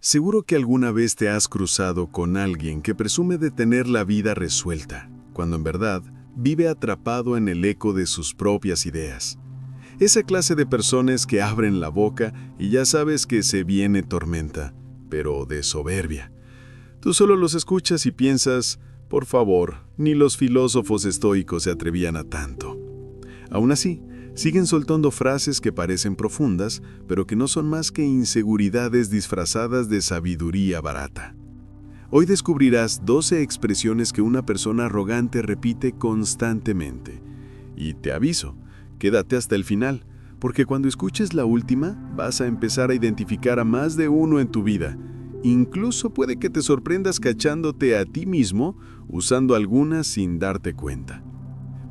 Seguro que alguna vez te has cruzado con alguien que presume de tener la vida resuelta, cuando en verdad vive atrapado en el eco de sus propias ideas. Esa clase de personas que abren la boca y ya sabes que se viene tormenta, pero de soberbia. Tú solo los escuchas y piensas, por favor, ni los filósofos estoicos se atrevían a tanto. Aún así, siguen soltando frases que parecen profundas, pero que no son más que inseguridades disfrazadas de sabiduría barata. Hoy descubrirás 12 expresiones que una persona arrogante repite constantemente. Y te aviso, quédate hasta el final, porque cuando escuches la última, vas a empezar a identificar a más de uno en tu vida. Incluso puede que te sorprendas cachándote a ti mismo usando algunas sin darte cuenta.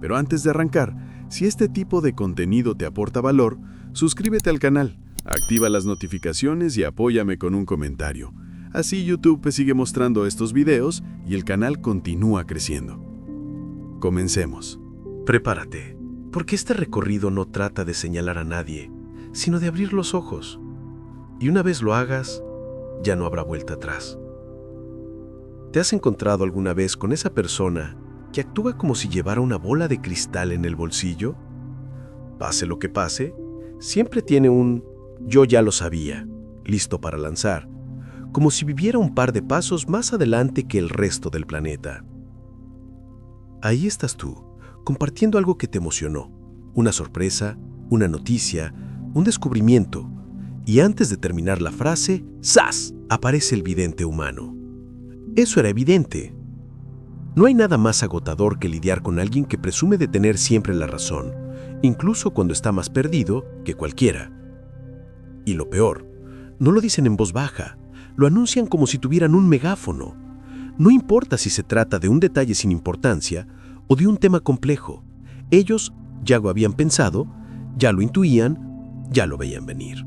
Pero antes de arrancar, si este tipo de contenido te aporta valor, suscríbete al canal, activa las notificaciones y apóyame con un comentario. Así YouTube te sigue mostrando estos videos y el canal continúa creciendo. Comencemos. Prepárate, porque este recorrido no trata de señalar a nadie, sino de abrir los ojos. Y una vez lo hagas, ya no habrá vuelta atrás. ¿Te has encontrado alguna vez con esa persona que actúa como si llevara una bola de cristal en el bolsillo? Pase lo que pase, siempre tiene un "yo ya lo sabía" listo para lanzar, como si viviera un par de pasos más adelante que el resto del planeta. Ahí estás tú, compartiendo algo que te emocionó, una sorpresa, una noticia, un descubrimiento, y antes de terminar la frase, ¡zas!, aparece el vidente humano. Eso era evidente. No hay nada más agotador que lidiar con alguien que presume de tener siempre la razón, incluso cuando está más perdido que cualquiera. Y lo peor, no lo dicen en voz baja, lo anuncian como si tuvieran un megáfono. No importa si se trata de un detalle sin importancia o de un tema complejo, ellos ya lo habían pensado, ya lo intuían, ya lo veían venir.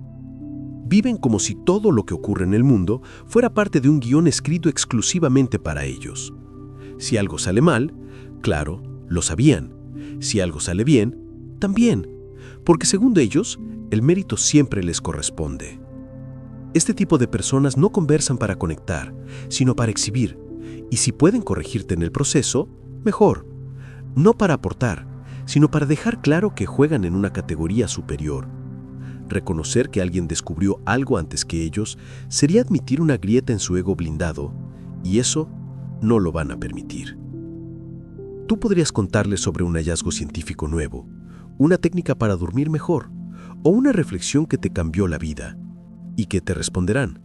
Viven como si todo lo que ocurre en el mundo fuera parte de un guión escrito exclusivamente para ellos. Si algo sale mal, claro, lo sabían. Si algo sale bien, también, porque según ellos, el mérito siempre les corresponde. Este tipo de personas no conversan para conectar, sino para exhibir, y si pueden corregirte en el proceso, mejor. No para aportar, sino para dejar claro que juegan en una categoría superior. Reconocer que alguien descubrió algo antes que ellos sería admitir una grieta en su ego blindado, y eso no lo van a permitir. Tú podrías contarles sobre un hallazgo científico nuevo, una técnica para dormir mejor, o una reflexión que te cambió la vida, y que te responderán: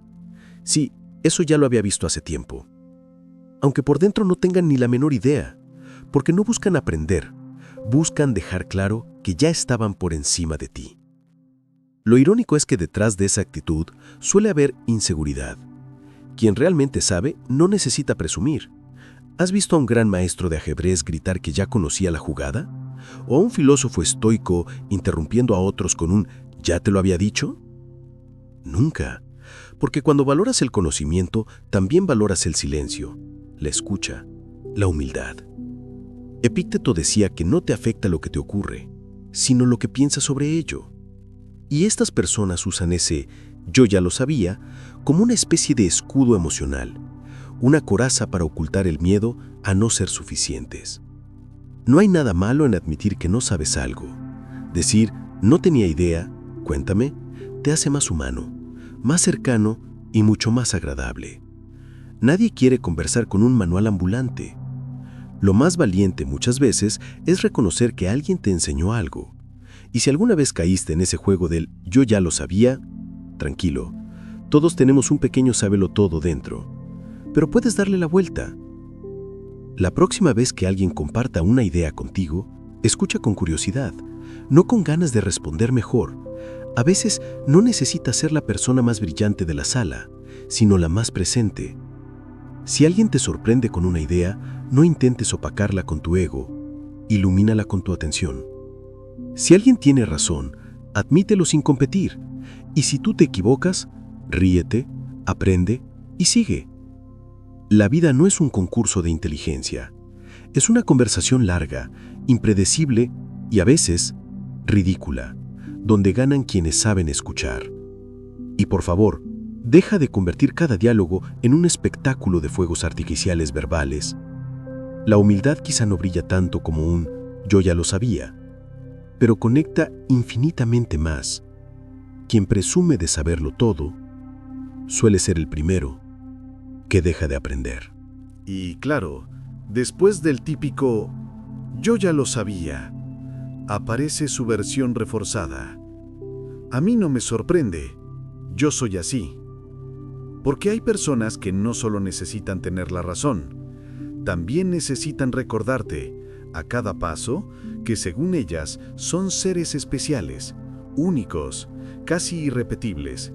sí, eso ya lo había visto hace tiempo. Aunque por dentro no tengan ni la menor idea, porque no buscan aprender, buscan dejar claro que ya estaban por encima de ti. Lo irónico es que detrás de esa actitud suele haber inseguridad. Quien realmente sabe no necesita presumir. ¿Has visto a un gran maestro de ajedrez gritar que ya conocía la jugada? ¿O a un filósofo estoico interrumpiendo a otros con un "ya te lo había dicho"? Nunca. Porque cuando valoras el conocimiento, también valoras el silencio, la escucha, la humildad. Epícteto decía que no te afecta lo que te ocurre, sino lo que piensas sobre ello. Y estas personas usan ese "yo ya lo sabía" como una especie de escudo emocional, una coraza para ocultar el miedo a no ser suficientes. No hay nada malo en admitir que no sabes algo. Decir "no tenía idea, cuéntame", te hace más humano, más cercano y mucho más agradable. Nadie quiere conversar con un manual ambulante. Lo más valiente muchas veces es reconocer que alguien te enseñó algo. Y si alguna vez caíste en ese juego del "yo ya lo sabía", tranquilo, todos tenemos un pequeño sábelo-todo dentro, pero puedes darle la vuelta. La próxima vez que alguien comparta una idea contigo, escucha con curiosidad, no con ganas de responder mejor. A veces no necesitas ser la persona más brillante de la sala, sino la más presente. Si alguien te sorprende con una idea, no intentes opacarla con tu ego, ilumínala con tu atención. Si alguien tiene razón, admítelo sin competir, y si tú te equivocas, ríete, aprende y sigue. La vida no es un concurso de inteligencia, es una conversación larga, impredecible y a veces ridícula, donde ganan quienes saben escuchar. Y por favor, Deja de convertir cada diálogo en un espectáculo de fuegos artificiales verbales. La humildad quizá no brilla tanto como un «yo ya lo sabía», pero conecta infinitamente más. Quien presume de saberlo todo suele ser el primero que deja de aprender. Y claro, después del típico «yo ya lo sabía», aparece su versión reforzada. A mí no me sorprende, yo soy así. Porque hay personas que no solo necesitan tener la razón, también necesitan recordarte, a cada paso, que según ellas son seres especiales, únicos, casi irrepetibles.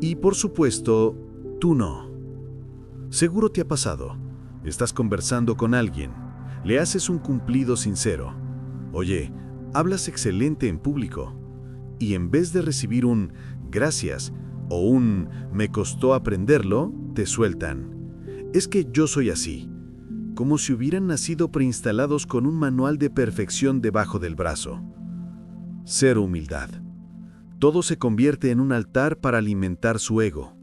Y por supuesto, tú no. Seguro te ha pasado. Estás conversando con alguien, le haces un cumplido sincero. Oye, hablas excelente en público. Y en vez de recibir un gracias o un me costó aprenderlo, te sueltan. Es que yo soy así. Como si hubieran nacido preinstalados con un manual de perfección debajo del brazo. Cero humildad. Todo se convierte en un altar para alimentar su ego.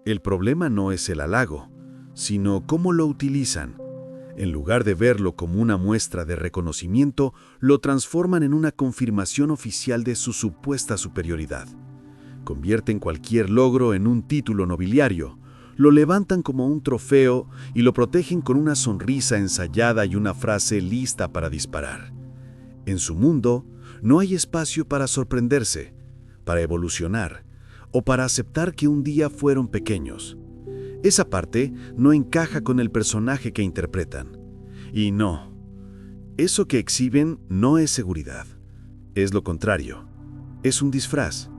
El problema no es el halago, sino cómo lo utilizan. En lugar de verlo como una muestra de reconocimiento, lo transforman en una confirmación oficial de su supuesta superioridad. Convierten cualquier logro en un título nobiliario, lo levantan como un trofeo y lo protegen con una sonrisa ensayada y una frase lista para disparar. En su mundo, no hay espacio para sorprenderse, para evolucionar o para aceptar que un día fueron pequeños. Esa parte no encaja con el personaje que interpretan. Y no, eso que exhiben no es seguridad. Es lo contrario. Es un disfraz.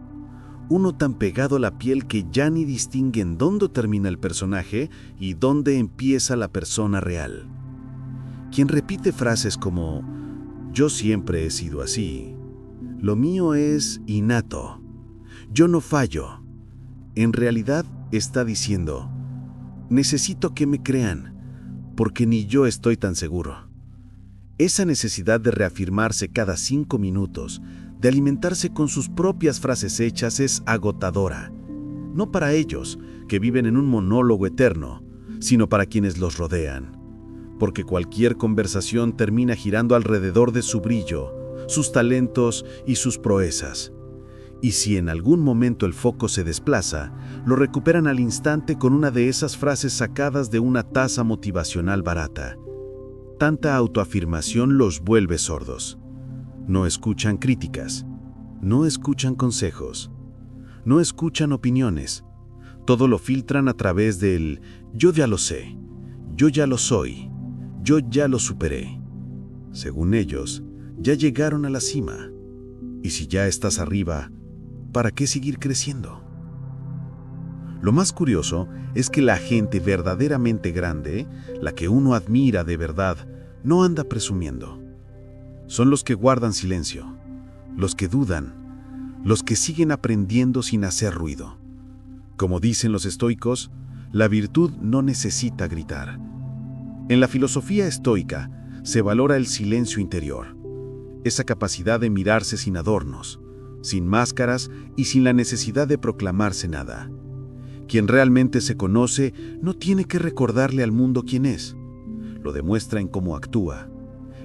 Uno tan pegado a la piel que ya ni distinguen dónde termina el personaje y dónde empieza la persona real. Quien repite frases como «yo siempre he sido así», «lo mío es innato», «yo no fallo», en realidad está diciendo «necesito que me crean, porque ni yo estoy tan seguro». Esa necesidad de reafirmarse cada 5 minutos, de alimentarse con sus propias frases hechas, es agotadora. No para ellos, que viven en un monólogo eterno, sino para quienes los rodean. Porque cualquier conversación termina girando alrededor de su brillo, sus talentos y sus proezas. Y si en algún momento el foco se desplaza, lo recuperan al instante con una de esas frases sacadas de una taza motivacional barata. Tanta autoafirmación los vuelve sordos. No escuchan críticas, no escuchan consejos, no escuchan opiniones. Todo lo filtran a través del «yo ya lo sé», «yo ya lo soy», «yo ya lo superé». Según ellos, ya llegaron a la cima. Y si ya estás arriba, ¿para qué seguir creciendo? Lo más curioso es que la gente verdaderamente grande, la que uno admira de verdad, no anda presumiendo. Son los que guardan silencio, los que dudan, los que siguen aprendiendo sin hacer ruido. Como dicen los estoicos, la virtud no necesita gritar. En la filosofía estoica se valora el silencio interior, esa capacidad de mirarse sin adornos, sin máscaras y sin la necesidad de proclamarse nada. Quien realmente se conoce no tiene que recordarle al mundo quién es. Lo demuestra en cómo actúa,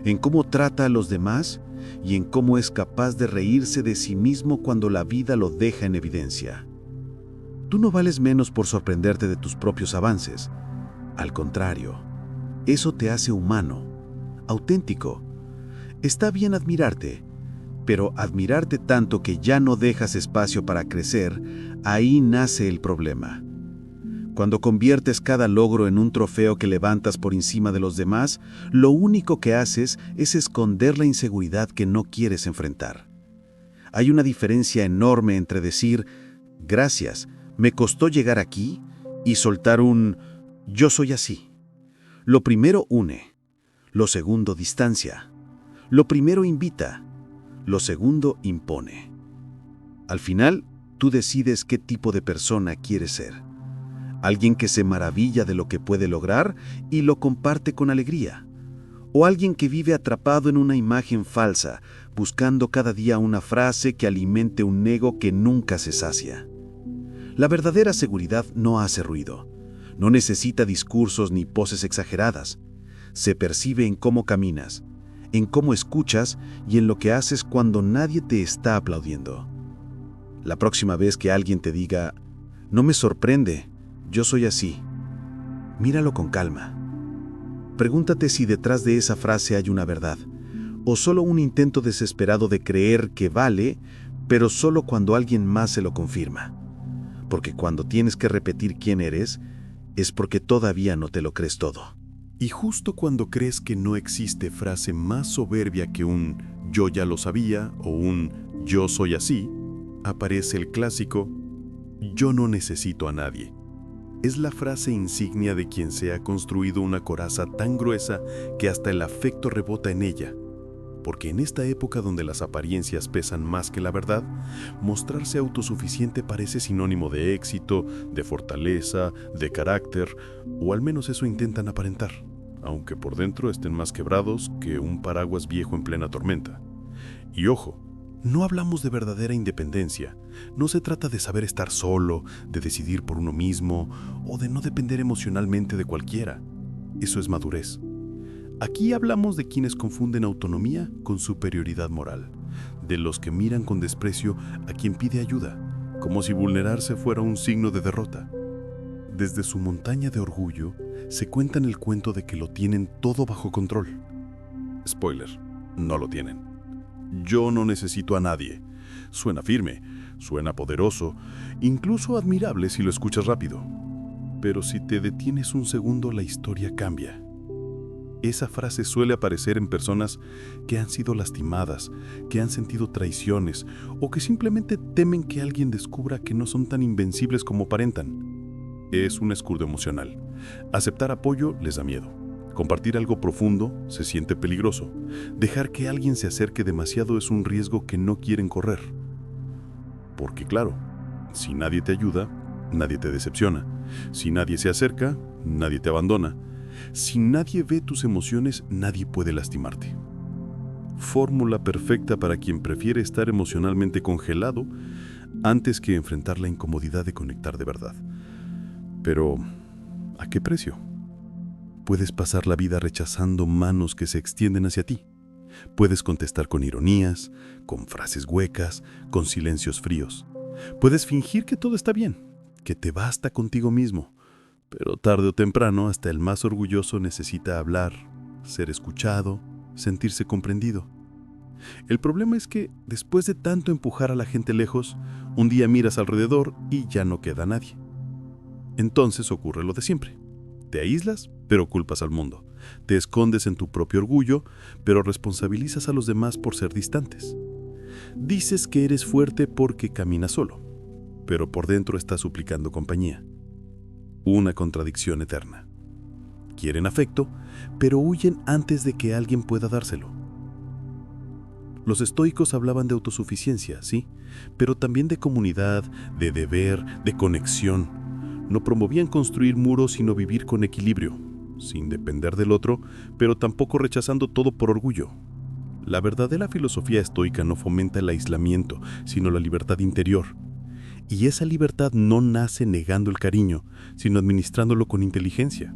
en cómo trata a los demás y en cómo es capaz de reírse de sí mismo cuando la vida lo deja en evidencia. Tú no vales menos por sorprenderte de tus propios avances. Al contrario, eso te hace humano, auténtico. Está bien admirarte, pero admirarte tanto que ya no dejas espacio para crecer, ahí nace el problema. Cuando conviertes cada logro en un trofeo que levantas por encima de los demás, lo único que haces es esconder la inseguridad que no quieres enfrentar. Hay una diferencia enorme entre decir, gracias, me costó llegar aquí, y soltar un, yo soy así. Lo primero une, lo segundo distancia. Lo primero invita, lo segundo impone. Al final, tú decides qué tipo de persona quieres ser. Alguien que se maravilla de lo que puede lograr y lo comparte con alegría. O alguien que vive atrapado en una imagen falsa, buscando cada día una frase que alimente un ego que nunca se sacia. La verdadera seguridad no hace ruido. No necesita discursos ni poses exageradas. Se percibe en cómo caminas, en cómo escuchas y en lo que haces cuando nadie te está aplaudiendo. La próxima vez que alguien te diga, no me sorprende, yo soy así, míralo con calma. Pregúntate si detrás de esa frase hay una verdad, o solo un intento desesperado de creer que vale, pero solo cuando alguien más se lo confirma. Porque cuando tienes que repetir quién eres, es porque todavía no te lo crees todo. Y justo cuando crees que no existe frase más soberbia que un yo ya lo sabía o un yo soy así, aparece el clásico yo no necesito a nadie. Es la frase insignia de quien se ha construido una coraza tan gruesa que hasta el afecto rebota en ella. Porque en esta época donde las apariencias pesan más que la verdad, mostrarse autosuficiente parece sinónimo de éxito, de fortaleza, de carácter, o al menos eso intentan aparentar, aunque por dentro estén más quebrados que un paraguas viejo en plena tormenta. Y ojo, no hablamos de verdadera independencia. No se trata de saber estar solo, de decidir por uno mismo o de no depender emocionalmente de cualquiera. Eso es madurez. Aquí hablamos de quienes confunden autonomía con superioridad moral, de los que miran con desprecio a quien pide ayuda, como si vulnerarse fuera un signo de derrota. Desde su montaña de orgullo, se cuentan el cuento de que lo tienen todo bajo control. Spoiler, no lo tienen. Yo no necesito a nadie. Suena firme, suena poderoso, incluso admirable si lo escuchas rápido. Pero si te detienes un segundo, la historia cambia. Esa frase suele aparecer en personas que han sido lastimadas, que han sentido traiciones o que simplemente temen que alguien descubra que no son tan invencibles como aparentan. Es un escudo emocional. Aceptar apoyo les da miedo. Compartir algo profundo se siente peligroso. Dejar que alguien se acerque demasiado es un riesgo que no quieren correr. Porque claro, si nadie te ayuda, nadie te decepciona. Si nadie se acerca, nadie te abandona. Si nadie ve tus emociones, nadie puede lastimarte. Fórmula perfecta para quien prefiere estar emocionalmente congelado antes que enfrentar la incomodidad de conectar de verdad. Pero, ¿a qué precio? Puedes pasar la vida rechazando manos que se extienden hacia ti. Puedes contestar con ironías, con frases huecas, con silencios fríos. Puedes fingir que todo está bien, que te basta contigo mismo. Pero tarde o temprano, hasta el más orgulloso necesita hablar, ser escuchado, sentirse comprendido. El problema es que, después de tanto empujar a la gente lejos, un día miras alrededor y ya no queda nadie. Entonces ocurre lo de siempre. Te aíslas, pero culpas al mundo. Te escondes en tu propio orgullo, pero responsabilizas a los demás por ser distantes. Dices que eres fuerte porque caminas solo, pero por dentro estás suplicando compañía. Una contradicción eterna. Quieren afecto, pero huyen antes de que alguien pueda dárselo. Los estoicos hablaban de autosuficiencia, sí, pero también de comunidad, de deber, de conexión. No promovían construir muros, sino vivir con equilibrio, sin depender del otro, pero tampoco rechazando todo por orgullo. La verdadera filosofía estoica no fomenta el aislamiento, sino la libertad interior. Y esa libertad no nace negando el cariño, sino administrándolo con inteligencia.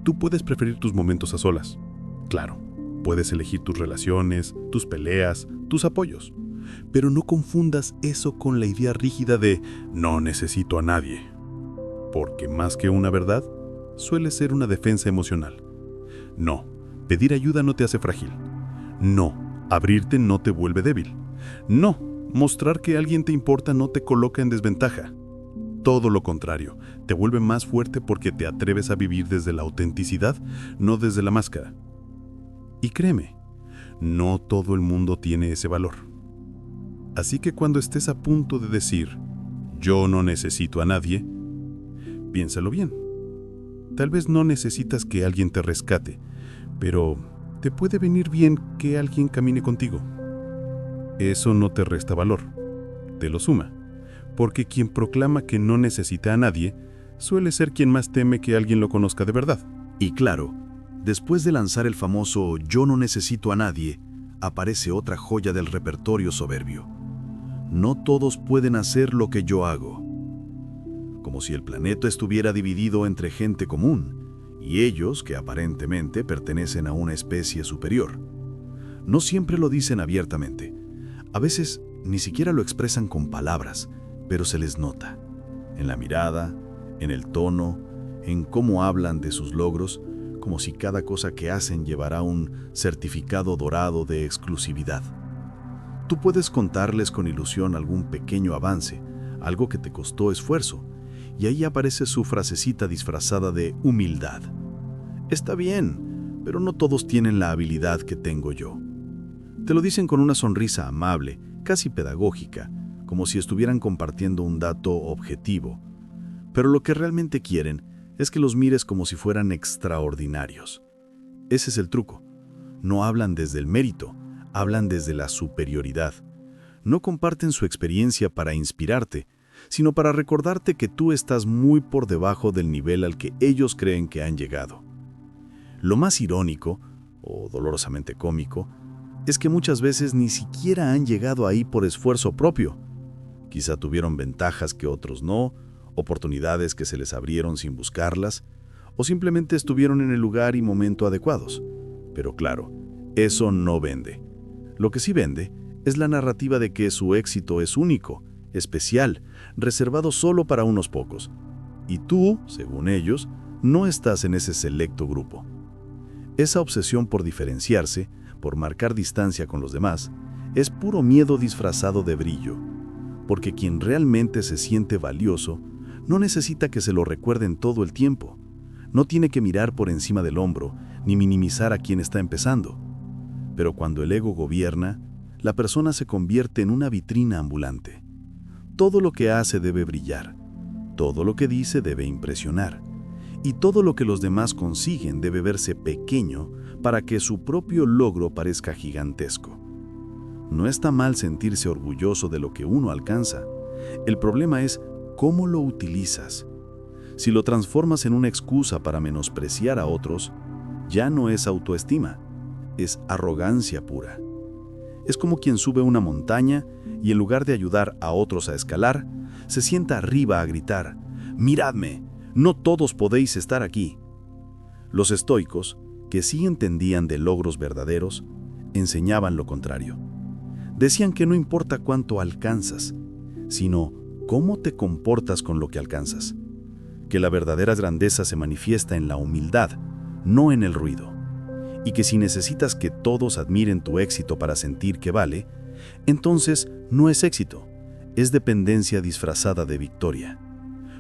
Tú puedes preferir tus momentos a solas. Claro, puedes elegir tus relaciones, tus peleas, tus apoyos. Pero no confundas eso con la idea rígida de no necesito a nadie. Porque más que una verdad, suele ser una defensa emocional. No, pedir ayuda no te hace frágil. No, abrirte no te vuelve débil. No, mostrar que alguien te importa no te coloca en desventaja. Todo lo contrario, te vuelve más fuerte porque te atreves a vivir desde la autenticidad, no desde la máscara. Y créeme, no todo el mundo tiene ese valor. Así que cuando estés a punto de decir, yo no necesito a nadie, piénsalo bien. Tal vez no necesitas que alguien te rescate, pero te puede venir bien que alguien camine contigo. Eso no te resta valor, te lo suma, porque quien proclama que no necesita a nadie suele ser quien más teme que alguien lo conozca de verdad. Y claro, después de lanzar el famoso yo no necesito a nadie, aparece otra joya del repertorio soberbio. No todos pueden hacer lo que yo hago. como si el planeta estuviera dividido entre gente común y ellos que aparentemente pertenecen a una especie superior. No siempre lo dicen abiertamente. A veces ni siquiera lo expresan con palabras, pero se les nota. En la mirada, en el tono, en cómo hablan de sus logros, como si cada cosa que hacen llevara un certificado dorado de exclusividad. Tú puedes contarles con ilusión algún pequeño avance, algo que te costó esfuerzo, y ahí aparece su frasecita disfrazada de humildad. Está bien, pero no todos tienen la habilidad que tengo yo. Te lo dicen con una sonrisa amable, casi pedagógica, como si estuvieran compartiendo un dato objetivo. Pero lo que realmente quieren es que los mires como si fueran extraordinarios. Ese es el truco. No hablan desde el mérito, hablan desde la superioridad. No comparten su experiencia para inspirarte, sino para recordarte que tú estás muy por debajo del nivel al que ellos creen que han llegado. Lo más irónico, o dolorosamente cómico, es que muchas veces ni siquiera han llegado ahí por esfuerzo propio. Quizá tuvieron ventajas que otros no, oportunidades que se les abrieron sin buscarlas, o simplemente estuvieron en el lugar y momento adecuados. Pero claro, eso no vende. Lo que sí vende es la narrativa de que su éxito es único, especial, reservado solo para unos pocos. Y tú, según ellos, no estás en ese selecto grupo. Esa obsesión por diferenciarse, por marcar distancia con los demás, es puro miedo disfrazado de brillo, porque quien realmente se siente valioso no necesita que se lo recuerden todo el tiempo. No tiene que mirar por encima del hombro, ni minimizar a quien está empezando. Pero cuando el ego gobierna, la persona se convierte en una vitrina ambulante. Todo lo que hace debe brillar, todo lo que dice debe impresionar, y todo lo que los demás consiguen debe verse pequeño para que su propio logro parezca gigantesco. No está mal sentirse orgulloso de lo que uno alcanza. El problema es cómo lo utilizas. Si lo transformas en una excusa para menospreciar a otros, ya no es autoestima, es arrogancia pura. Es como quien sube una montaña y en lugar de ayudar a otros a escalar, se sienta arriba a gritar: «¡Miradme! No todos podéis estar aquí». Los estoicos, que sí entendían de logros verdaderos, enseñaban lo contrario. Decían que no importa cuánto alcanzas, sino cómo te comportas con lo que alcanzas. Que la verdadera grandeza se manifiesta en la humildad, no en el ruido. Y que si necesitas que todos admiren tu éxito para sentir que vale, entonces no es éxito, es dependencia disfrazada de victoria.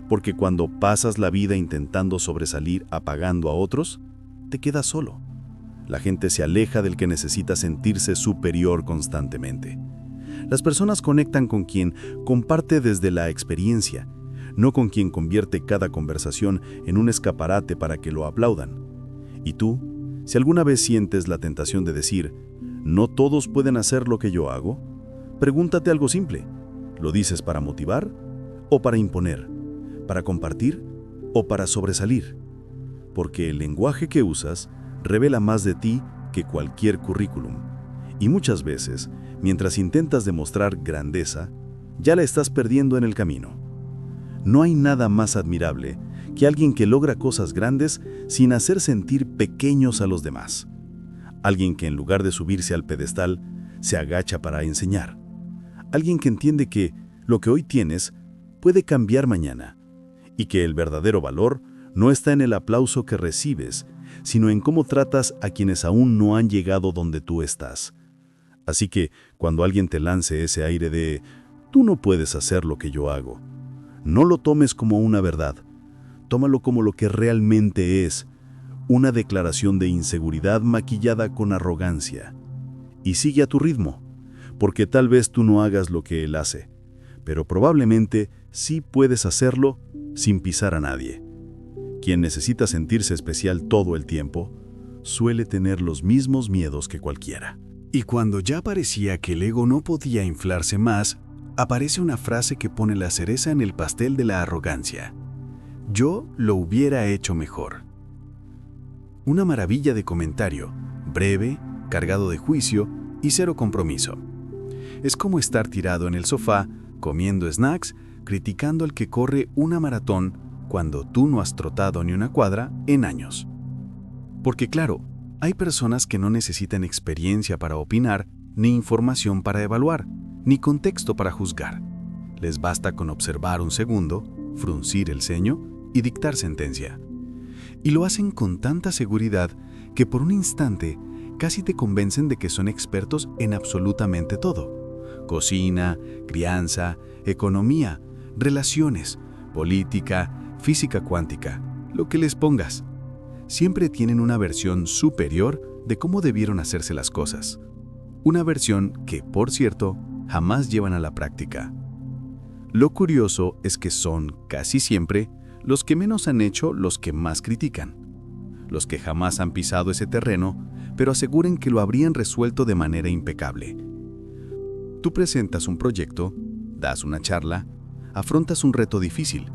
Porque cuando pasas la vida intentando sobresalir apagando a otros, te quedas solo. La gente se aleja del que necesita sentirse superior constantemente. Las personas conectan con quien comparte desde la experiencia, no con quien convierte cada conversación en un escaparate para que lo aplaudan. Y tú, si alguna vez sientes la tentación de decir, «No todos pueden hacer lo que yo hago», pregúntate algo simple. ¿Lo dices para motivar o para imponer? ¿Para compartir o para sobresalir? Porque el lenguaje que usas revela más de ti que cualquier currículum. Y muchas veces, mientras intentas demostrar grandeza, ya la estás perdiendo en el camino. No hay nada más admirable que alguien que logra cosas grandes sin hacer sentir pequeños a los demás. Alguien que en lugar de subirse al pedestal, se agacha para enseñar. Alguien que entiende que lo que hoy tienes puede cambiar mañana y que el verdadero valor no está en el aplauso que recibes, sino en cómo tratas a quienes aún no han llegado donde tú estás. Así que cuando alguien te lance ese aire de «tú no puedes hacer lo que yo hago», no lo tomes como una verdad, tómalo como lo que realmente es, una declaración de inseguridad maquillada con arrogancia. Y sigue a tu ritmo, porque tal vez tú no hagas lo que él hace, pero probablemente sí puedes hacerlo sin pisar a nadie. Quien necesita sentirse especial todo el tiempo, suele tener los mismos miedos que cualquiera. Y cuando ya parecía que el ego no podía inflarse más, aparece una frase que pone la cereza en el pastel de la arrogancia. «Yo lo hubiera hecho mejor». Una maravilla de comentario, breve, cargado de juicio y cero compromiso. Es como estar tirado en el sofá, comiendo snacks, criticando al que corre una maratón cuando tú no has trotado ni una cuadra en años. Porque claro, hay personas que no necesitan experiencia para opinar, ni información para evaluar, ni contexto para juzgar. Les basta con observar un segundo, fruncir el ceño y dictar sentencia. Y lo hacen con tanta seguridad que por un instante casi te convencen de que son expertos en absolutamente todo. Cocina, crianza, economía, relaciones, política, física cuántica, lo que les pongas. Siempre tienen una versión superior de cómo debieron hacerse las cosas. Una versión que, por cierto, jamás llevan a la práctica. Lo curioso es que son, casi siempre, los que menos han hecho los que más critican. Los que jamás han pisado ese terreno, pero aseguran que lo habrían resuelto de manera impecable. Tú presentas un proyecto, das una charla, afrontas un reto difícil,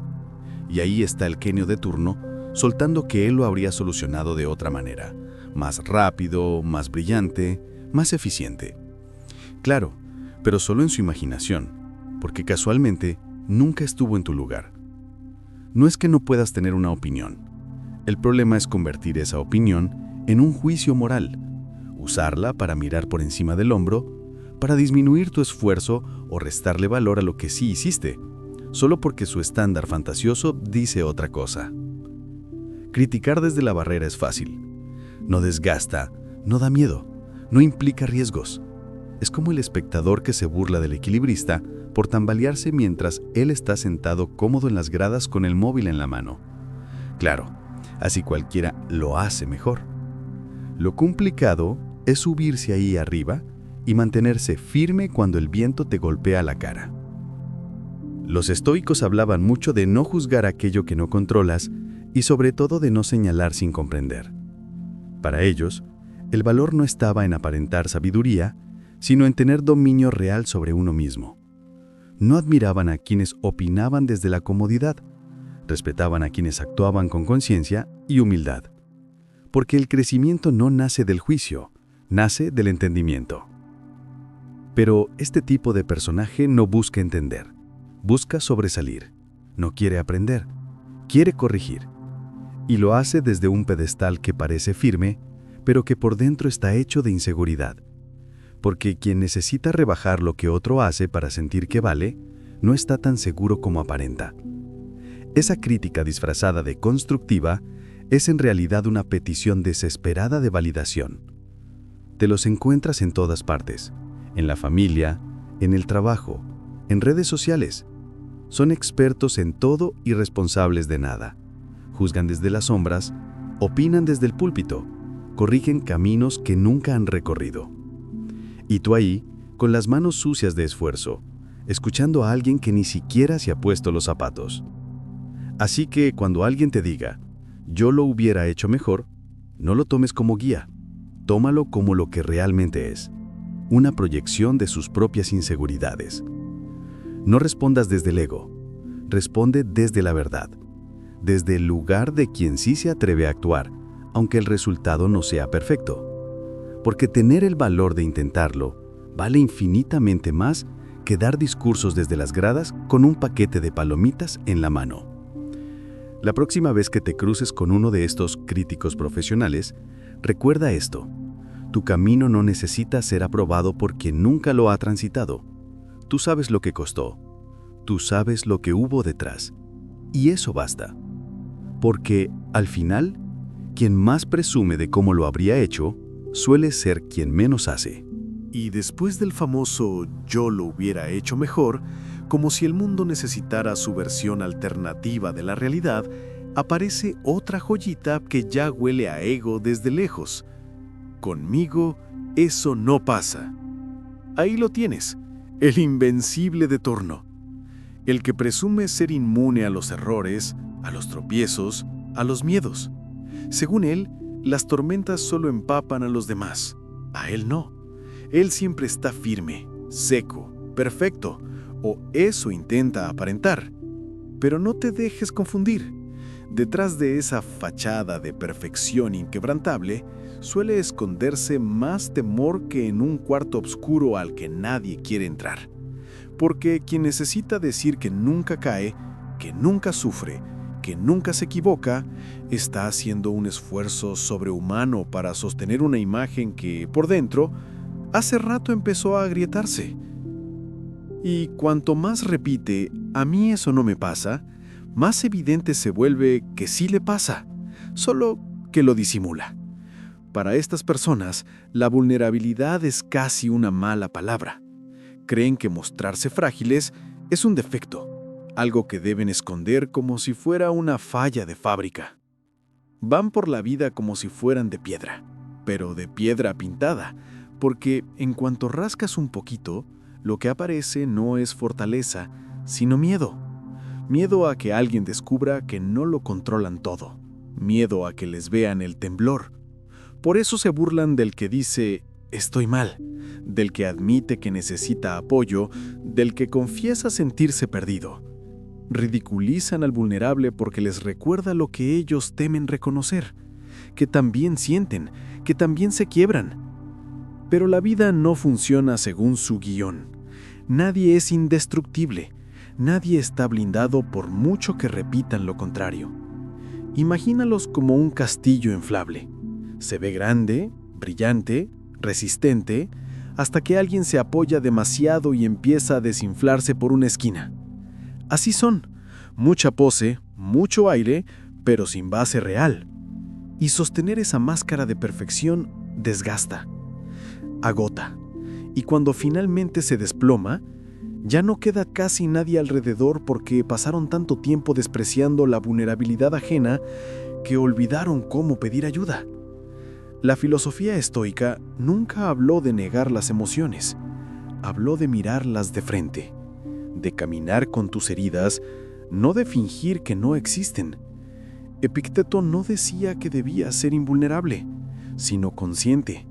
y ahí está el genio de turno, soltando que él lo habría solucionado de otra manera, más rápido, más brillante, más eficiente. Claro, pero solo en su imaginación, porque casualmente nunca estuvo en tu lugar. No es que no puedas tener una opinión. El problema es convertir esa opinión en un juicio moral, usarla para mirar por encima del hombro, para disminuir tu esfuerzo o restarle valor a lo que sí hiciste, solo porque su estándar fantasioso dice otra cosa. Criticar desde la barrera es fácil. No desgasta, no da miedo, no implica riesgos. Es como el espectador que se burla del equilibrista por tambalearse mientras él está sentado cómodo en las gradas con el móvil en la mano. Claro, así cualquiera lo hace mejor. Lo complicado es subirse ahí arriba y mantenerse firme cuando el viento te golpea la cara. Los estoicos hablaban mucho de no juzgar aquello que no controlas y sobre todo de no señalar sin comprender. Para ellos, el valor no estaba en aparentar sabiduría, sino en tener dominio real sobre uno mismo. No admiraban a quienes opinaban desde la comodidad, respetaban a quienes actuaban con conciencia y humildad. Porque el crecimiento no nace del juicio, nace del entendimiento. Pero este tipo de personaje no busca entender, busca sobresalir, no quiere aprender, quiere corregir. Y lo hace desde un pedestal que parece firme, pero que por dentro está hecho de inseguridad. Porque quien necesita rebajar lo que otro hace para sentir que vale, no está tan seguro como aparenta. Esa crítica disfrazada de constructiva es en realidad una petición desesperada de validación. Te los encuentras en todas partes, en la familia, en el trabajo, en redes sociales. Son expertos en todo y responsables de nada. Juzgan desde las sombras, opinan desde el púlpito, corrigen caminos que nunca han recorrido. Y tú ahí, con las manos sucias de esfuerzo, escuchando a alguien que ni siquiera se ha puesto los zapatos. Así que cuando alguien te diga, yo lo hubiera hecho mejor, no lo tomes como guía, tómalo como lo que realmente es, una proyección de sus propias inseguridades. No respondas desde el ego, responde desde la verdad, desde el lugar de quien sí se atreve a actuar, aunque el resultado no sea perfecto. Porque tener el valor de intentarlo vale infinitamente más que dar discursos desde las gradas con un paquete de palomitas en la mano. La próxima vez que te cruces con uno de estos críticos profesionales, recuerda esto: tu camino no necesita ser aprobado por quien nunca lo ha transitado. Tú sabes lo que costó, tú sabes lo que hubo detrás, y eso basta. Porque, al final, quien más presume de cómo lo habría hecho, suele ser quien menos hace. Y después del famoso «yo lo hubiera hecho mejor», como si el mundo necesitara su versión alternativa de la realidad, aparece otra joyita que ya huele a ego desde lejos. Conmigo eso no pasa. Ahí lo tienes, el invencible de turno. El que presume ser inmune a los errores, a los tropiezos, a los miedos. Según él, las tormentas solo empapan a los demás. A él no. Él siempre está firme, seco, perfecto, o eso intenta aparentar. Pero no te dejes confundir. Detrás de esa fachada de perfección inquebrantable, suele esconderse más temor que en un cuarto oscuro al que nadie quiere entrar. Porque quien necesita decir que nunca cae, que nunca sufre, que nunca se equivoca, está haciendo un esfuerzo sobrehumano para sostener una imagen que, por dentro, hace rato empezó a agrietarse. Y cuanto más repite, a mí eso no me pasa, más evidente se vuelve que sí le pasa, solo que lo disimula. Para estas personas, la vulnerabilidad es casi una mala palabra. Creen que mostrarse frágiles es un defecto, algo que deben esconder como si fuera una falla de fábrica. Van por la vida como si fueran de piedra, pero de piedra pintada, porque en cuanto rascas un poquito, lo que aparece no es fortaleza, sino miedo. Miedo a que alguien descubra que no lo controlan todo. Miedo a que les vean el temblor. Por eso se burlan del que dice, estoy mal, del que admite que necesita apoyo, del que confiesa sentirse perdido. Ridiculizan al vulnerable porque les recuerda lo que ellos temen reconocer, que también sienten, que también se quiebran. Pero la vida no funciona según su guión. Nadie es indestructible, nadie está blindado por mucho que repitan lo contrario. Imagínalos como un castillo inflable. Se ve grande, brillante, resistente, hasta que alguien se apoya demasiado y empieza a desinflarse por una esquina. Así son, mucha pose, mucho aire, pero sin base real. Y sostener esa máscara de perfección desgasta, agota. Y cuando finalmente se desploma, ya no queda casi nadie alrededor porque pasaron tanto tiempo despreciando la vulnerabilidad ajena que olvidaron cómo pedir ayuda. La filosofía estoica nunca habló de negar las emociones, habló de mirarlas de frente, de caminar con tus heridas, no de fingir que no existen. Epicteto no decía que debías ser invulnerable, sino consciente.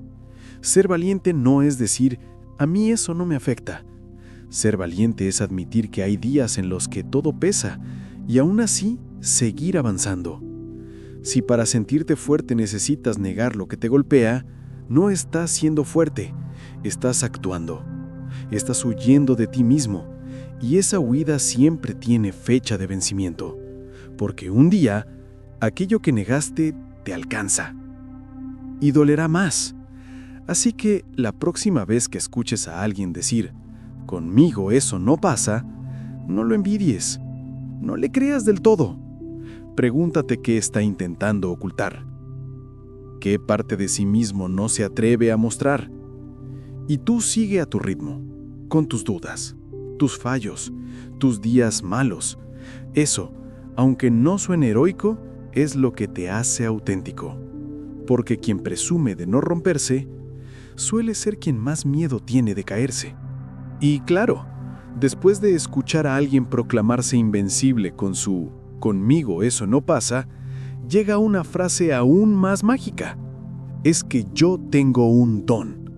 Ser valiente no es decir, a mí eso no me afecta. Ser valiente es admitir que hay días en los que todo pesa y aún así seguir avanzando. Si para sentirte fuerte necesitas negar lo que te golpea, no estás siendo fuerte, estás actuando. Estás huyendo de ti mismo y esa huida siempre tiene fecha de vencimiento, porque un día aquello que negaste te alcanza y dolerá más. Así que la próxima vez que escuches a alguien decir, conmigo eso no pasa, no lo envidies, no le creas del todo. Pregúntate qué está intentando ocultar. ¿Qué parte de sí mismo no se atreve a mostrar? Y tú sigue a tu ritmo, con tus dudas, tus fallos, tus días malos. Eso, aunque no suene heroico, es lo que te hace auténtico. Porque quien presume de no romperse, suele ser quien más miedo tiene de caerse. Y claro, después de escuchar a alguien proclamarse invencible con su «conmigo eso no pasa», llega una frase aún más mágica. Es que yo tengo un don.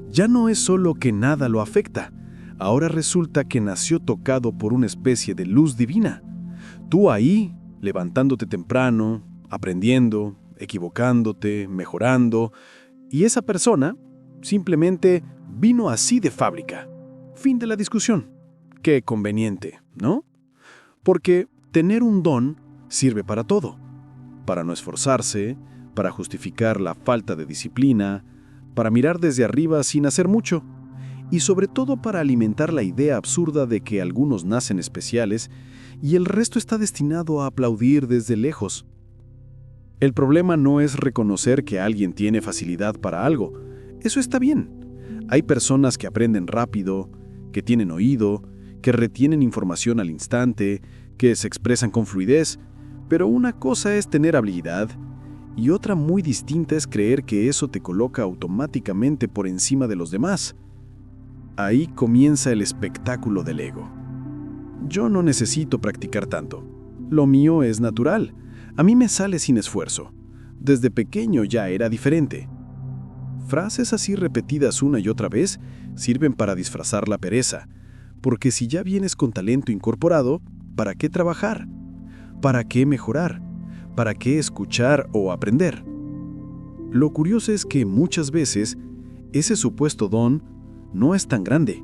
Ya no es solo que nada lo afecta, ahora resulta que nació tocado por una especie de luz divina. Tú ahí, levantándote temprano, aprendiendo, equivocándote, mejorando, y esa persona simplemente vino así de fábrica. Fin de la discusión. Qué conveniente, ¿no? Porque tener un don sirve para todo. Para no esforzarse, para justificar la falta de disciplina, para mirar desde arriba sin hacer mucho, y sobre todo para alimentar la idea absurda de que algunos nacen especiales y el resto está destinado a aplaudir desde lejos. El problema no es reconocer que alguien tiene facilidad para algo. Eso está bien. Hay personas que aprenden rápido, que tienen oído, que retienen información al instante, que se expresan con fluidez, pero una cosa es tener habilidad y otra muy distinta es creer que eso te coloca automáticamente por encima de los demás. Ahí comienza el espectáculo del ego. Yo no necesito practicar tanto. Lo mío es natural. A mí me sale sin esfuerzo. Desde pequeño ya era diferente. Frases así repetidas una y otra vez sirven para disfrazar la pereza, porque si ya vienes con talento incorporado, ¿para qué trabajar? ¿Para qué mejorar? ¿Para qué escuchar o aprender? Lo curioso es que muchas veces ese supuesto don no es tan grande.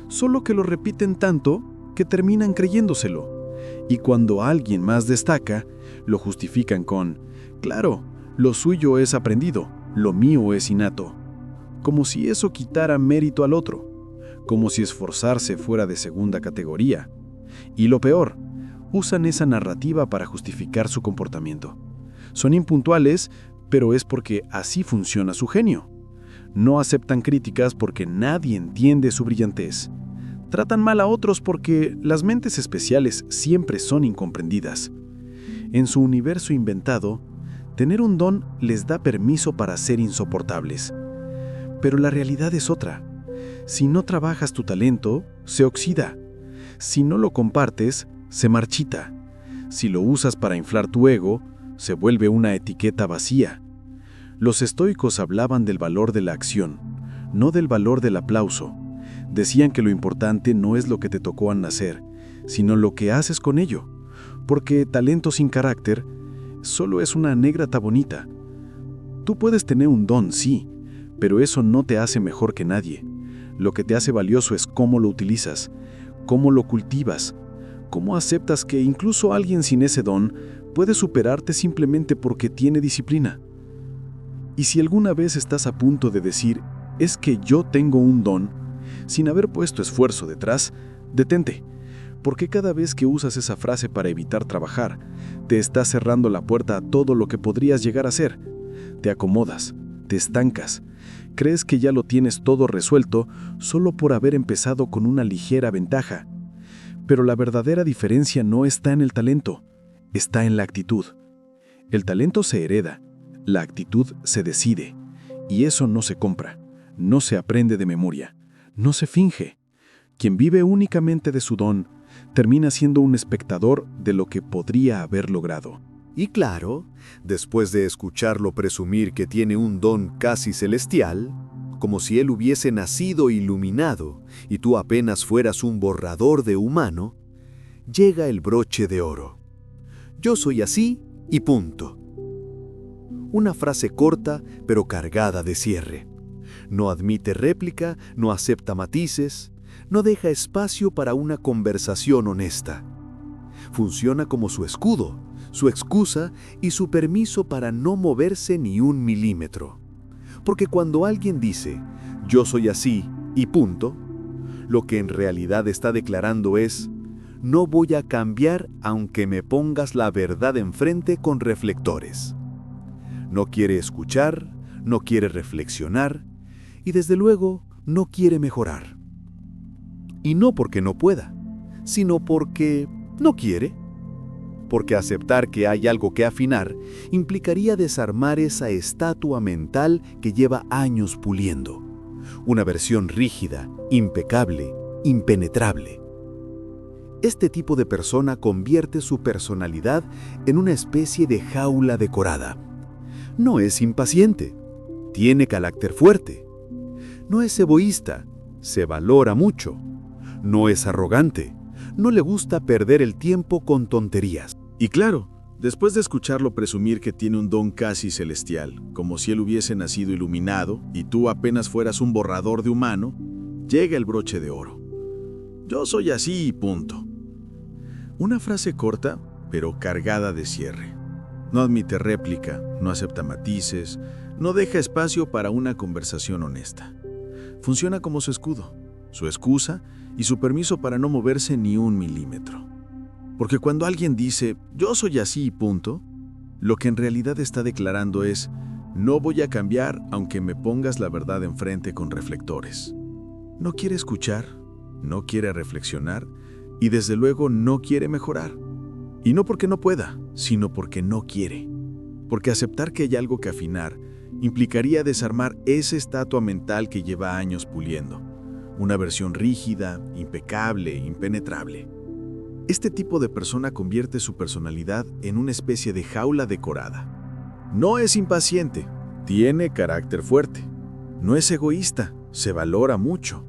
solo que lo repiten tanto que terminan creyéndoselo. Y cuando alguien más destaca, lo justifican con, claro, lo suyo es aprendido, lo mío es innato. Como si eso quitara mérito al otro, como si esforzarse fuera de segunda categoría. Y lo peor, usan esa narrativa para justificar su comportamiento. Son impuntuales, pero es porque así funciona su genio. No aceptan críticas porque nadie entiende su brillantez. Tratan mal a otros porque las mentes especiales siempre son incomprendidas. En su universo inventado, tener un don les da permiso para ser insoportables. Pero la realidad es otra. Si no trabajas tu talento, se oxida. Si no lo compartes, se marchita. Si lo usas para inflar tu ego, se vuelve una etiqueta vacía. Los estoicos hablaban del valor de la acción, no del valor del aplauso. Decían que lo importante no es lo que te tocó al nacer, sino lo que haces con ello, porque talento sin carácter solo es una anécdota bonita. Tú puedes tener un don, sí, pero eso no te hace mejor que nadie. Lo que te hace valioso es cómo lo utilizas, cómo lo cultivas, cómo aceptas que incluso alguien sin ese don puede superarte simplemente porque tiene disciplina. Y si alguna vez estás a punto de decir, es que yo tengo un don, sin haber puesto esfuerzo detrás, detente, porque cada vez que usas esa frase para evitar trabajar, te estás cerrando la puerta a todo lo que podrías llegar a ser. Te acomodas, te estancas, crees que ya lo tienes todo resuelto solo por haber empezado con una ligera ventaja. Pero la verdadera diferencia no está en el talento, está en la actitud. El talento se hereda, la actitud se decide, y eso no se compra, no se aprende de memoria, no se finge. Quien vive únicamente de su don, termina siendo un espectador de lo que podría haber logrado. Y claro, después de escucharlo presumir que tiene un don casi celestial, como si él hubiese nacido iluminado y tú apenas fueras un borrador de humano, llega el broche de oro. Yo soy así y punto. Una frase corta pero cargada de cierre. No admite réplica, no acepta matices, no deja espacio para una conversación honesta. Funciona como su escudo, su excusa y su permiso para no moverse ni un milímetro. Porque cuando alguien dice, yo soy así y punto, lo que en realidad está declarando es, no voy a cambiar aunque me pongas la verdad enfrente con reflectores. No quiere escuchar, no quiere reflexionar y desde luego no quiere mejorar. Y no porque no pueda, sino porque no quiere. Porque aceptar que hay algo que afinar implicaría desarmar esa estatua mental que lleva años puliendo. Una versión rígida, impecable, impenetrable. Este tipo de persona convierte su personalidad en una especie de jaula decorada. No es impaciente, tiene carácter fuerte. No es egoísta, se valora mucho. No es arrogante, no le gusta perder el tiempo con tonterías. Y claro, después de escucharlo presumir que tiene un don casi celestial, como si él hubiese nacido iluminado y tú apenas fueras un borrador de humano, llega el broche de oro. Yo soy así y punto. Una frase corta, pero cargada de cierre. No admite réplica, no acepta matices, no deja espacio para una conversación honesta. Funciona como su escudo, su excusa y su permiso para no moverse ni un milímetro. Porque cuando alguien dice, yo soy así y punto, lo que en realidad está declarando es, no voy a cambiar aunque me pongas la verdad enfrente con reflectores. No quiere escuchar, no quiere reflexionar y desde luego no quiere mejorar. Y no porque no pueda, sino porque no quiere. Porque aceptar que hay algo que afinar implicaría desarmar esa estatua mental que lleva años puliendo. Una versión rígida, impecable, impenetrable. Este tipo de persona convierte su personalidad en una especie de jaula decorada. No es impaciente, tiene carácter fuerte. No es egoísta, se valora mucho.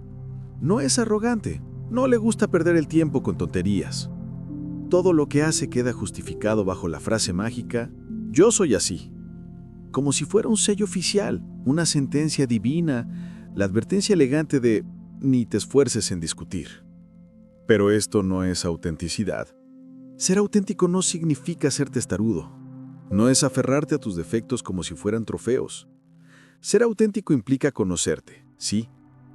No es arrogante, no le gusta perder el tiempo con tonterías. Todo lo que hace queda justificado bajo la frase mágica, yo soy así. Como si fuera un sello oficial, una sentencia divina, la advertencia elegante de, ni te esfuerces en discutir. Pero esto no es autenticidad. Ser auténtico no significa ser testarudo. No es aferrarte a tus defectos como si fueran trofeos. Ser auténtico implica conocerte, sí,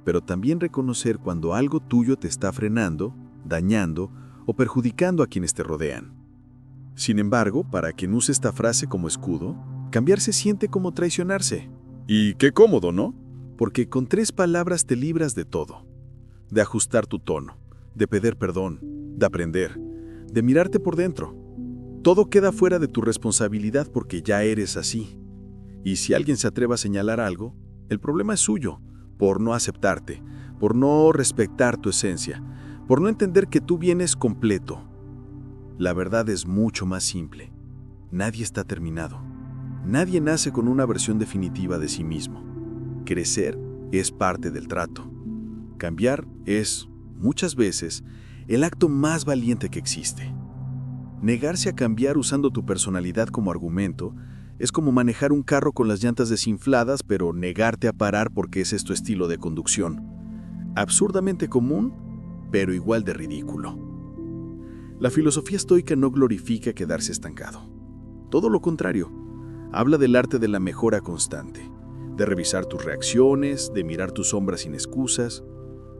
pero también reconocer cuando algo tuyo te está frenando, dañando o perjudicando a quienes te rodean. Sin embargo, para quien use esta frase como escudo, cambiar se siente como traicionarse. Y qué cómodo, ¿no? Porque con 3 palabras te libras de todo. De ajustar tu tono, de pedir perdón, de aprender, de mirarte por dentro. Todo queda fuera de tu responsabilidad porque ya eres así. Y si alguien se atreve a señalar algo, el problema es suyo, por no aceptarte, por no respetar tu esencia, por no entender que tú vienes completo. La verdad es mucho más simple. Nadie está terminado. Nadie nace con una versión definitiva de sí mismo. Crecer es parte del trato. Cambiar es, muchas veces, el acto más valiente que existe. Negarse a cambiar usando tu personalidad como argumento es como manejar un carro con las llantas desinfladas, pero negarte a parar porque ese es tu estilo de conducción. Absurdamente común, pero igual de ridículo. La filosofía estoica no glorifica quedarse estancado. Todo lo contrario, habla del arte de la mejora constante, de revisar tus reacciones, de mirar tus sombras sin excusas,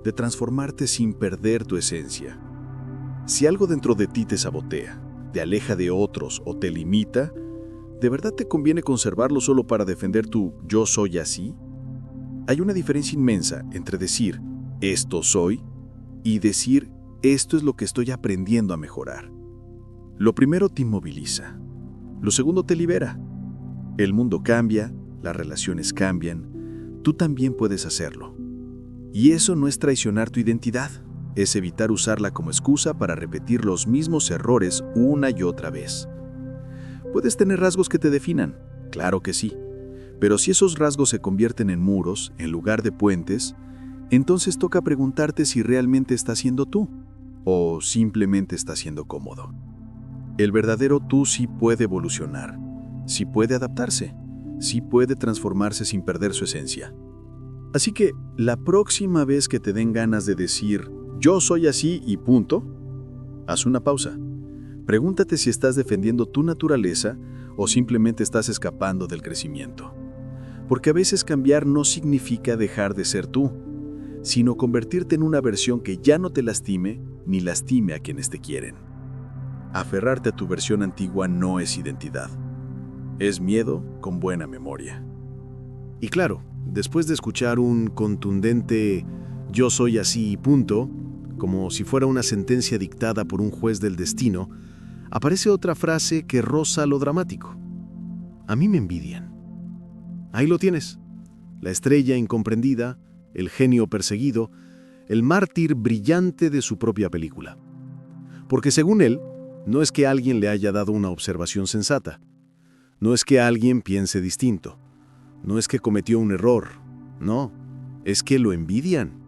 de transformarte sin perder tu esencia. Si algo dentro de ti te sabotea, te aleja de otros o te limita, ¿de verdad te conviene conservarlo solo para defender tu yo soy así? Hay una diferencia inmensa entre decir esto soy y decir esto es lo que estoy aprendiendo a mejorar. Lo primero te inmoviliza, lo segundo te libera. El mundo cambia, las relaciones cambian, tú también puedes hacerlo. Y eso no es traicionar tu identidad, es evitar usarla como excusa para repetir los mismos errores una y otra vez. Puedes tener rasgos que te definan, claro que sí, pero si esos rasgos se convierten en muros en lugar de puentes, entonces toca preguntarte si realmente estás siendo tú o simplemente estás siendo cómodo. El verdadero tú sí puede evolucionar, sí puede adaptarse, sí puede transformarse sin perder su esencia. Así que la próxima vez que te den ganas de decir yo soy así y punto, haz una pausa. Pregúntate si estás defendiendo tu naturaleza o simplemente estás escapando del crecimiento. Porque a veces cambiar no significa dejar de ser tú, sino convertirte en una versión que ya no te lastime ni lastime a quienes te quieren. Aferrarte a tu versión antigua no es identidad. Es miedo con buena memoria. Y claro, después de escuchar un contundente yo soy así y punto, como si fuera una sentencia dictada por un juez del destino, aparece otra frase que roza lo dramático. A mí me envidian. Ahí lo tienes. La estrella incomprendida, el genio perseguido, el mártir brillante de su propia película. Porque según él, no es que alguien le haya dado una observación sensata. No es que alguien piense distinto. No es que cometió un error. No, es que lo envidian.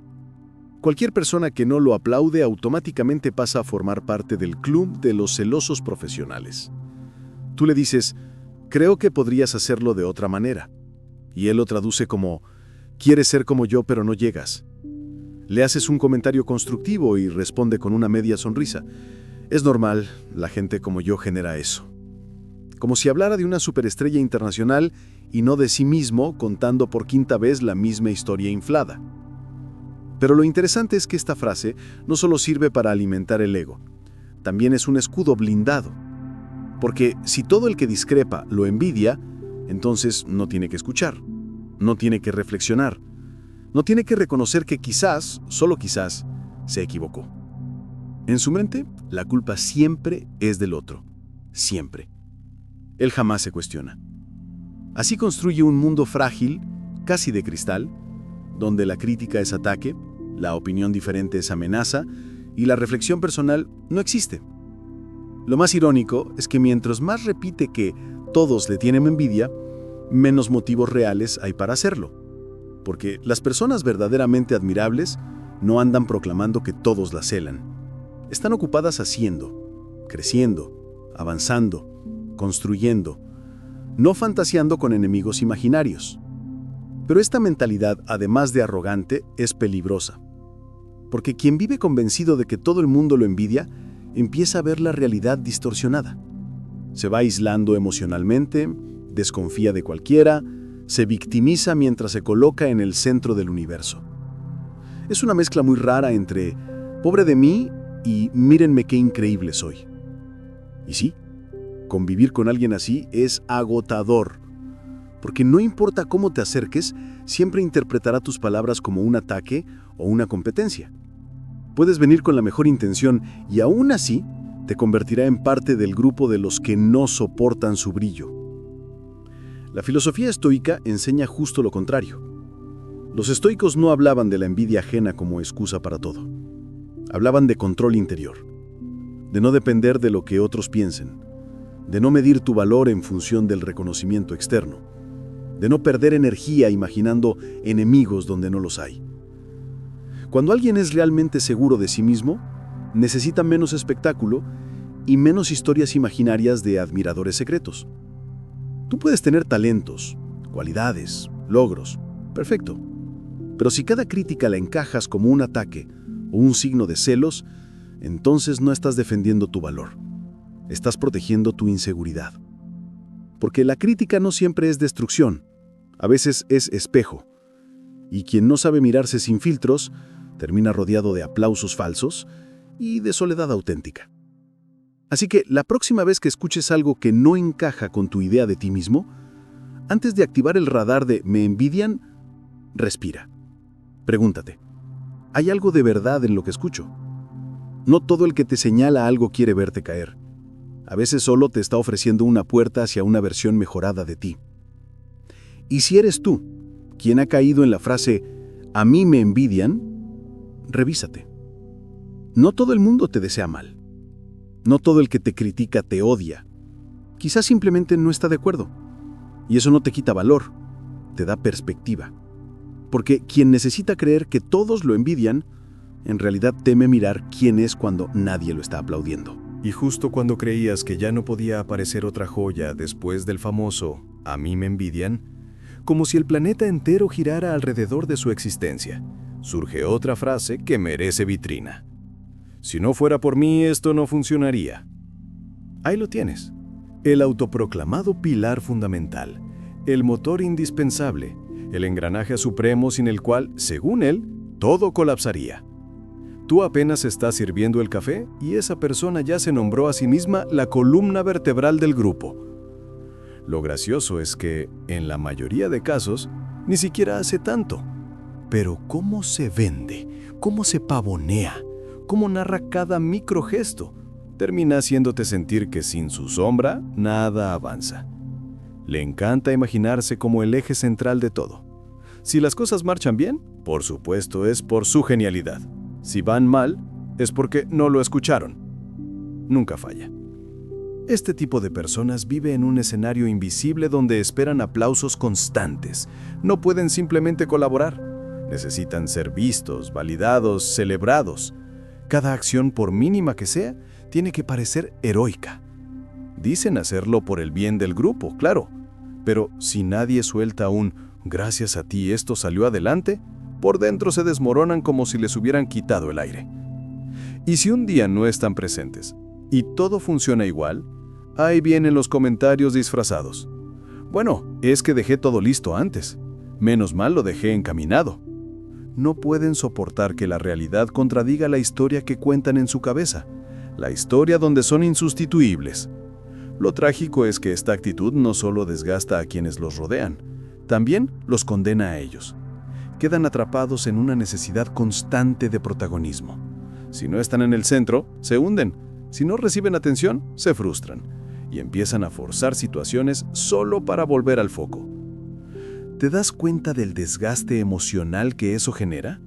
Cualquier persona que no lo aplaude automáticamente pasa a formar parte del club de los celosos profesionales. Tú le dices, creo que podrías hacerlo de otra manera. Y él lo traduce como, quieres ser como yo pero no llegas. Le haces un comentario constructivo y responde con una media sonrisa. Es normal, la gente como yo genera eso. Como si hablara de una superestrella internacional y no de sí mismo contando por 5ª vez la misma historia inflada. Pero lo interesante es que esta frase no solo sirve para alimentar el ego, también es un escudo blindado. Porque si todo el que discrepa lo envidia, entonces no tiene que escuchar, no tiene que reflexionar, no tiene que reconocer que quizás, solo quizás, se equivocó. En su mente, la culpa siempre es del otro, siempre. Él jamás se cuestiona. Así construye un mundo frágil, casi de cristal, donde la crítica es ataque, la opinión diferente es amenaza y la reflexión personal no existe. Lo más irónico es que mientras más repite que todos le tienen envidia, menos motivos reales hay para hacerlo. Porque las personas verdaderamente admirables no andan proclamando que todos la celan. Están ocupadas haciendo, creciendo, avanzando, construyendo, no fantaseando con enemigos imaginarios. Pero esta mentalidad, además de arrogante, es peligrosa, Porque quien vive convencido de que todo el mundo lo envidia, empieza a ver la realidad distorsionada. Se va aislando emocionalmente, desconfía de cualquiera, se victimiza mientras se coloca en el centro del universo. Es una mezcla muy rara entre pobre de mí y mírenme qué increíble soy. Y sí, convivir con alguien así es agotador, porque no importa cómo te acerques, siempre interpretará tus palabras como un ataque o una competencia. Puedes venir con la mejor intención y aún así te convertirá en parte del grupo de los que no soportan su brillo. La filosofía estoica enseña justo lo contrario. Los estoicos no hablaban de la envidia ajena como excusa para todo. Hablaban de control interior, de no depender de lo que otros piensen, de no medir tu valor en función del reconocimiento externo, de no perder energía imaginando enemigos donde no los hay. Cuando alguien es realmente seguro de sí mismo, necesita menos espectáculo y menos historias imaginarias de admiradores secretos. Tú puedes tener talentos, cualidades, logros, perfecto. Pero si cada crítica la encajas como un ataque o un signo de celos, entonces no estás defendiendo tu valor. Estás protegiendo tu inseguridad. Porque la crítica no siempre es destrucción, a veces es espejo. Y quien no sabe mirarse sin filtros, termina rodeado de aplausos falsos y de soledad auténtica. Así que la próxima vez que escuches algo que no encaja con tu idea de ti mismo, antes de activar el radar de «me envidian», respira. Pregúntate, ¿hay algo de verdad en lo que escucho? No todo el que te señala algo quiere verte caer. A veces solo te está ofreciendo una puerta hacia una versión mejorada de ti. Y si eres tú quien ha caído en la frase «a mí me envidian», revísate. No todo el mundo te desea mal. No todo el que te critica te odia. Quizás simplemente no está de acuerdo. Y eso no te quita valor, te da perspectiva. Porque quien necesita creer que todos lo envidian, en realidad teme mirar quién es cuando nadie lo está aplaudiendo. Y justo cuando creías que ya no podía aparecer otra joya después del famoso «a mí me envidian», como si el planeta entero girara alrededor de su existencia, surge otra frase que merece vitrina. Si no fuera por mí, esto no funcionaría. Ahí lo tienes. El autoproclamado pilar fundamental, el motor indispensable, el engranaje supremo sin el cual, según él, todo colapsaría. Tú apenas estás sirviendo el café y esa persona ya se nombró a sí misma la columna vertebral del grupo. Lo gracioso es que, en la mayoría de casos, ni siquiera hace tanto. Pero cómo se vende, cómo se pavonea, cómo narra cada microgesto, termina haciéndote sentir que sin su sombra nada avanza. Le encanta imaginarse como el eje central de todo. Si las cosas marchan bien, por supuesto es por su genialidad. Si van mal, es porque no lo escucharon. Nunca falla. Este tipo de personas vive en un escenario invisible donde esperan aplausos constantes. No pueden simplemente colaborar. Necesitan ser vistos, validados, celebrados. Cada acción, por mínima que sea, tiene que parecer heroica. Dicen hacerlo por el bien del grupo, claro. Pero si nadie suelta un «gracias a ti esto salió adelante», por dentro se desmoronan como si les hubieran quitado el aire. Y si un día no están presentes y todo funciona igual, ahí vienen los comentarios disfrazados. Bueno, es que dejé todo listo antes. Menos mal lo dejé encaminado. No pueden soportar que la realidad contradiga la historia que cuentan en su cabeza, la historia donde son insustituibles. Lo trágico es que esta actitud no solo desgasta a quienes los rodean, también los condena a ellos. Quedan atrapados en una necesidad constante de protagonismo. Si no están en el centro, se hunden. Si no reciben atención, se frustran y empiezan a forzar situaciones solo para volver al foco. ¿Te das cuenta del desgaste emocional que eso genera?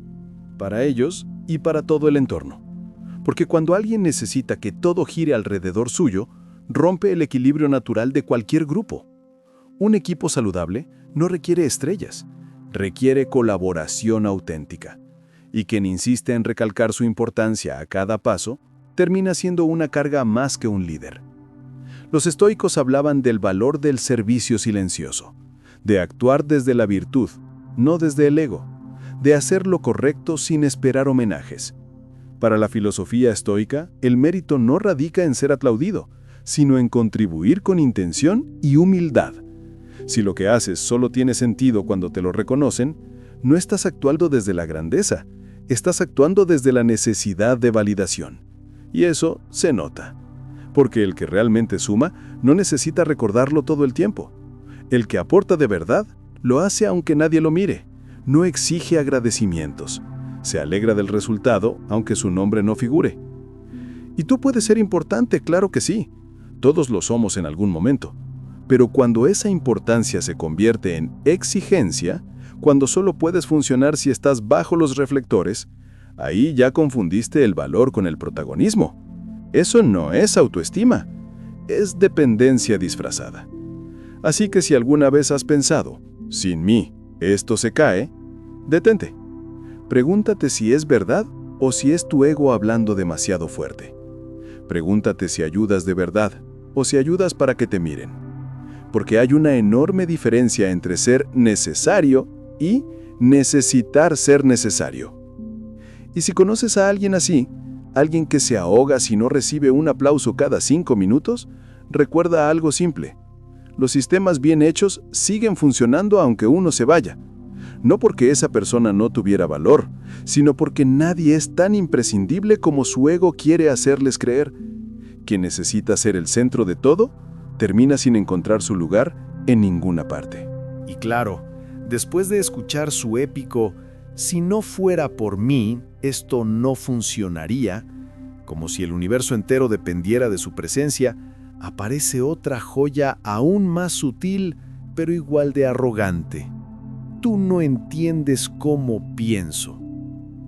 Para ellos y para todo el entorno. Porque cuando alguien necesita que todo gire alrededor suyo, rompe el equilibrio natural de cualquier grupo. Un equipo saludable no requiere estrellas, requiere colaboración auténtica. Y quien insiste en recalcar su importancia a cada paso, termina siendo una carga más que un líder. Los estoicos hablaban del valor del servicio silencioso, de actuar desde la virtud, no desde el ego, de hacer lo correcto sin esperar homenajes. Para la filosofía estoica, el mérito no radica en ser aplaudido, sino en contribuir con intención y humildad. Si lo que haces solo tiene sentido cuando te lo reconocen, no estás actuando desde la grandeza, estás actuando desde la necesidad de validación. Y eso se nota, porque el que realmente suma no necesita recordarlo todo el tiempo. El que aporta de verdad lo hace aunque nadie lo mire, no exige agradecimientos, se alegra del resultado aunque su nombre no figure. Y tú puedes ser importante, claro que sí, todos lo somos en algún momento, pero cuando esa importancia se convierte en exigencia, cuando solo puedes funcionar si estás bajo los reflectores, ahí ya confundiste el valor con el protagonismo. Eso no es autoestima, es dependencia disfrazada. Así que si alguna vez has pensado, sin mí, esto se cae, detente. Pregúntate si es verdad o si es tu ego hablando demasiado fuerte. Pregúntate si ayudas de verdad o si ayudas para que te miren. Porque hay una enorme diferencia entre ser necesario y necesitar ser necesario. Y si conoces a alguien así, alguien que se ahoga si no recibe un aplauso cada 5 minutos, recuerda algo simple. Los sistemas bien hechos siguen funcionando aunque uno se vaya. No porque esa persona no tuviera valor, sino porque nadie es tan imprescindible como su ego quiere hacerles creer. Quien necesita ser el centro de todo, termina sin encontrar su lugar en ninguna parte. Y claro, después de escuchar su épico "si no fuera por mí, esto no funcionaría", como si el universo entero dependiera de su presencia, aparece otra joya aún más sutil, pero igual de arrogante. Tú no entiendes cómo pienso.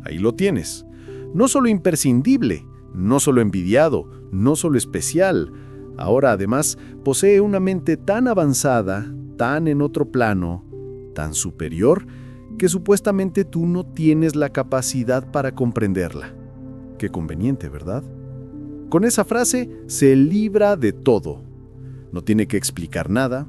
Ahí lo tienes. No solo imprescindible, no solo envidiado, no solo especial. Ahora, además, posee una mente tan avanzada, tan en otro plano, tan superior, que supuestamente tú no tienes la capacidad para comprenderla. Qué conveniente, ¿verdad? Con esa frase se libra de todo. No tiene que explicar nada,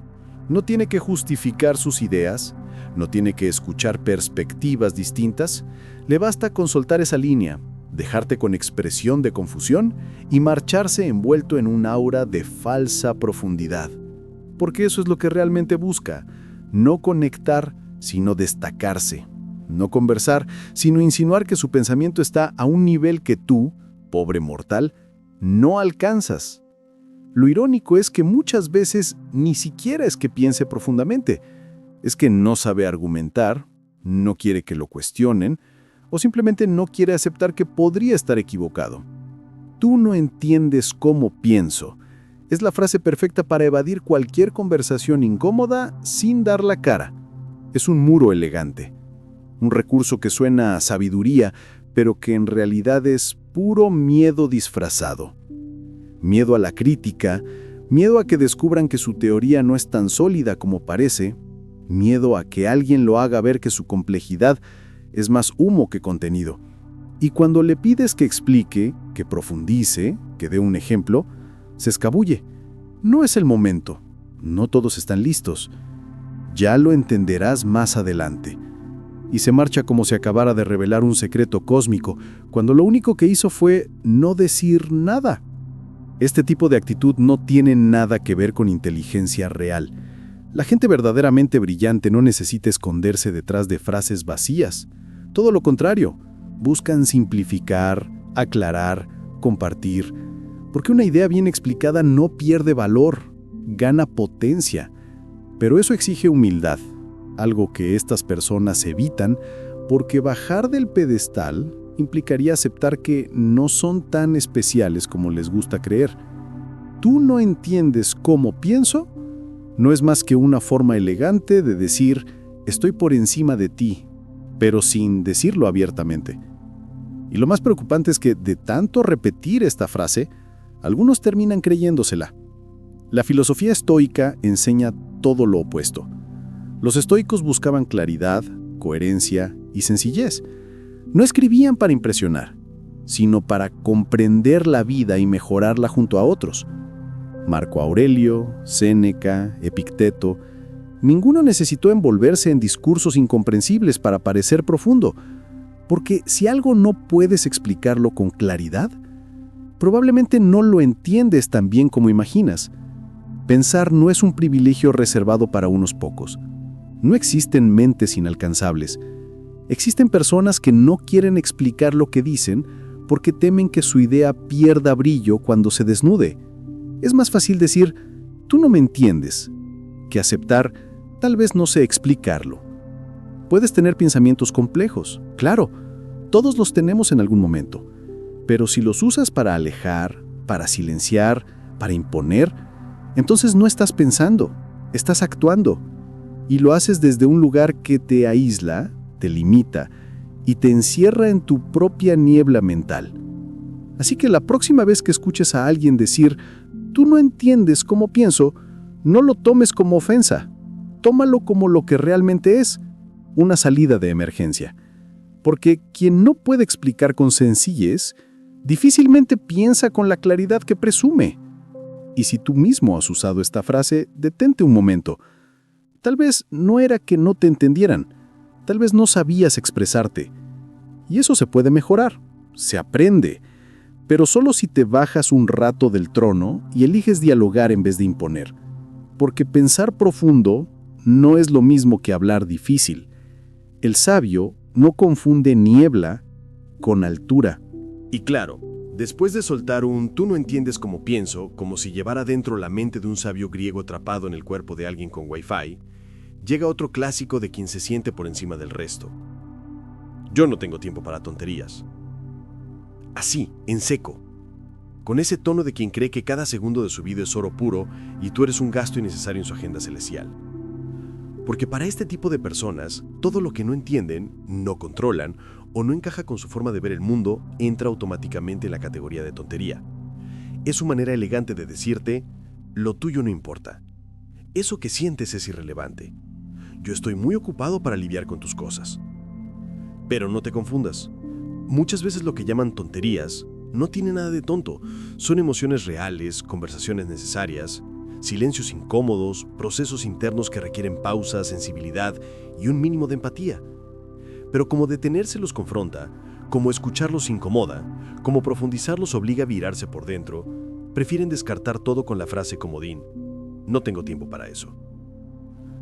no tiene que justificar sus ideas, no tiene que escuchar perspectivas distintas, le basta con soltar esa línea, dejarte con expresión de confusión y marcharse envuelto en un aura de falsa profundidad. Porque eso es lo que realmente busca, no conectar, sino destacarse, no conversar, sino insinuar que su pensamiento está a un nivel que tú, pobre mortal, no alcanzas. Lo irónico es que muchas veces ni siquiera es que piense profundamente, es que no sabe argumentar, no quiere que lo cuestionen, o simplemente no quiere aceptar que podría estar equivocado. Tú no entiendes cómo pienso. Es la frase perfecta para evadir cualquier conversación incómoda sin dar la cara. Es un muro elegante. Un recurso que suena a sabiduría, pero que en realidad es puro miedo disfrazado. Miedo a la crítica, miedo a que descubran que su teoría no es tan sólida como parece, miedo a que alguien lo haga ver que su complejidad es más humo que contenido. Y cuando le pides que explique, que profundice, que dé un ejemplo, se escabulle. No es el momento. No todos están listos. Ya lo entenderás más adelante. Y se marcha como si acabara de revelar un secreto cósmico, cuando lo único que hizo fue no decir nada. Este tipo de actitud no tiene nada que ver con inteligencia real. La gente verdaderamente brillante no necesita esconderse detrás de frases vacías. Todo lo contrario, buscan simplificar, aclarar, compartir, porque una idea bien explicada no pierde valor, gana potencia. Pero eso exige humildad, algo que estas personas evitan porque bajar del pedestal implicaría aceptar que no son tan especiales como les gusta creer. ¿Tú no entiendes cómo pienso? No es más que una forma elegante de decir, estoy por encima de ti, pero sin decirlo abiertamente. Y lo más preocupante es que de tanto repetir esta frase, algunos terminan creyéndosela. La filosofía estoica enseña todo lo opuesto. Los estoicos buscaban claridad, coherencia y sencillez. No escribían para impresionar, sino para comprender la vida y mejorarla junto a otros. Marco Aurelio, Séneca, Epicteto, Ninguno necesitó envolverse en discursos incomprensibles para parecer profundo, porque si algo no puedes explicarlo con claridad, probablemente no lo entiendes tan bien como imaginas. Pensar no es un privilegio reservado para unos pocos. No existen mentes inalcanzables. Existen personas que no quieren explicar lo que dicen porque temen que su idea pierda brillo cuando se desnude. Es más fácil decir, tú no me entiendes, que aceptar, tal vez no sé explicarlo. Puedes tener pensamientos complejos, claro, todos los tenemos en algún momento, pero si los usas para alejar, para silenciar, para imponer, entonces no estás pensando, estás actuando, y lo haces desde un lugar que te aísla, te limita y te encierra en tu propia niebla mental. Así que la próxima vez que escuches a alguien decir, tú no entiendes cómo pienso, no lo tomes como ofensa. Tómalo como lo que realmente es, una salida de emergencia. Porque quien no puede explicar con sencillez, difícilmente piensa con la claridad que presume. Y si tú mismo has usado esta frase, detente un momento. Tal vez no era que no te entendieran, tal vez no sabías expresarte. Y eso se puede mejorar, se aprende, pero solo si te bajas un rato del trono y eliges dialogar en vez de imponer. Porque pensar profundo no es lo mismo que hablar difícil. El sabio no confunde niebla con altura. Y claro, después de soltar un tú no entiendes cómo pienso, como si llevara dentro la mente de un sabio griego atrapado en el cuerpo de alguien con Wi-Fi, llega otro clásico de quien se siente por encima del resto. Yo no tengo tiempo para tonterías. Así, en seco, con ese tono de quien cree que cada segundo de su vida es oro puro y tú eres un gasto innecesario en su agenda celestial. Porque para este tipo de personas, todo lo que no entienden, no controlan o no encaja con su forma de ver el mundo entra automáticamente en la categoría de tontería. Es su manera elegante de decirte, lo tuyo no importa. Eso que sientes es irrelevante. Yo estoy muy ocupado para lidiar con tus cosas. Pero no te confundas. Muchas veces lo que llaman tonterías no tiene nada de tonto. Son emociones reales, conversaciones necesarias, silencios incómodos, procesos internos que requieren pausa, sensibilidad y un mínimo de empatía. Pero como detenerse los confronta, como escucharlos incomoda, como profundizarlos obliga a virarse por dentro, prefieren descartar todo con la frase comodín: no tengo tiempo para eso.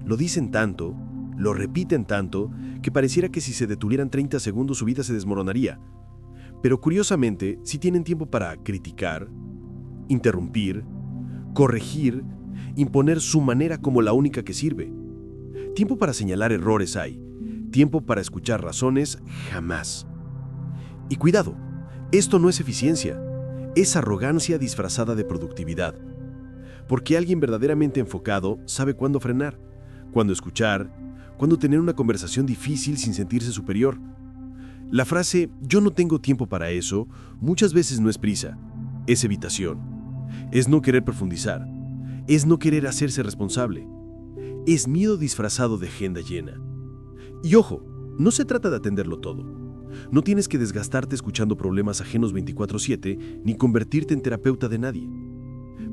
Lo dicen tanto, lo repiten tanto, que pareciera que si se detuvieran 30 segundos su vida se desmoronaría. Pero curiosamente, sí tienen tiempo para criticar, interrumpir, corregir, imponer su manera como la única que sirve. Tiempo para señalar errores hay, tiempo para escuchar razones jamás. Y cuidado, esto no es eficiencia, es arrogancia disfrazada de productividad. Porque alguien verdaderamente enfocado sabe cuándo frenar, cuándo escuchar, cuándo tener una conversación difícil sin sentirse superior. La frase "yo no tengo tiempo para eso" muchas veces no es prisa, es evitación. Es no querer profundizar, es no querer hacerse responsable, es miedo disfrazado de agenda llena. Y ojo, no se trata de atenderlo todo. No tienes que desgastarte escuchando problemas ajenos 24/7 ni convertirte en terapeuta de nadie.